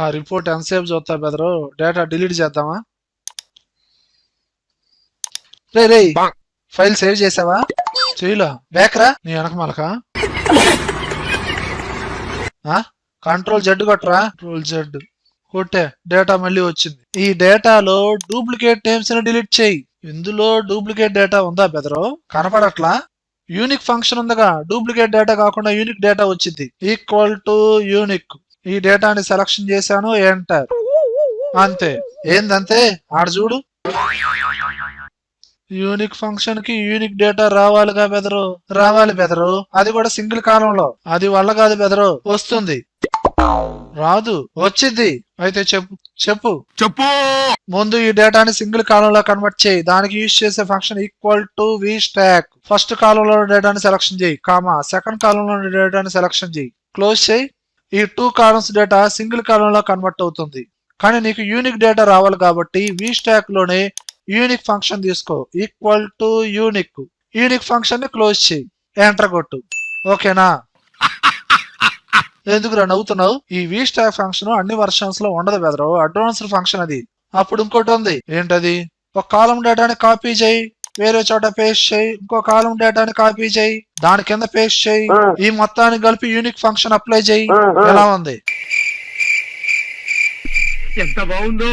ఆ రిపోర్ట్ ఎంతసేపు చూస్తా బెదరు, డేటా డిలీట్ చేద్దామా? రే రే ఫైల్ సేవ్ చేసావా? చేయలా బేకరా నీ వెనకమాలక. కంట్రోల్ జెడ్ కొట్టరా. కంట్రోల్ జెడ్ కొట్టే డేటా మళ్ళీ వచ్చింది. ఈ డేటాలో డూప్లికేట్ నేమ్స్ ని డిలీట్ చేయి. ఇందులో డూప్లికేట్ డేటా ఉందా బెదరు? కనపడట్లా. యూనిక్ ఫంక్షన్ ఉందిగా, డూప్లికేట్ డేటా కాకుండా యూనిక్ డేటా వచ్చింది. Equal to unique. ఈ డేటాని సెలక్షన్ చేశాను, ఎంటర్. అంతే. ఏందంతే? ఆడ చూడు. యూనిక్ ఫంక్షన్ కి యూనిక్ డేటా రావాలిగా బెదరు. రావాలి బెదరు, అది కూడా సింగిల్ కాలంలో. అది వల్ల కాదు బెదరు, వస్తుంది. రాదు, వచ్చింది. అయితే చెప్పు చెప్పు చెప్పు. ముందు ఈ డేటాని సింగిల్ కాలంలో కన్వర్ట్ చేయి. దానికి యూజ్ చేసే function equal to V stack. First కాలంలో డేటాని సెలక్షన్ చేయి, కామా సెకండ్ కాలంలో డేటాని సెలక్షన్ చేయి, క్లోజ్ చేయి. ఈ 2 కాలమ్స్ డేటా సింగిల్ కాలంలో కన్వర్ట్ అవుతుంది. కానీ నీకు యూనిక్ డేటా రావాలి కాబట్టి వి స్టాక్ లోనే యూనిక్ ఫంక్షన్ తీసుకో, equal to unique. Unique function ని క్లోజ్ చేయి, ఎంటర్ కొట్టు. ఓకేనా? ఎందుకురా నవ్వుతున్నావు? ఈ వి స్టాక్ ఫంక్షన్ అన్ని వర్షన్స్ లో ఉండదు బెదరు, అడ్వాన్స్డ్ ఫంక్షన్ అది. అప్పుడు ఇంకోటి ఉంది. ఏంటది? ఒక కాలం డేటాని కాపీ చేయి, వేరే చోట పేస్ట్ చేయి, ఇంకో కాలం డేటాని కాపీ చేయి, దాని కింద పేస్ట్ చేయి, ఈ మొత్తాన్ని కలిపి యూనిక్ ఫంక్షన్ అప్లై చేయి. ఎలా ఉంది? ఎంత బాగుందో.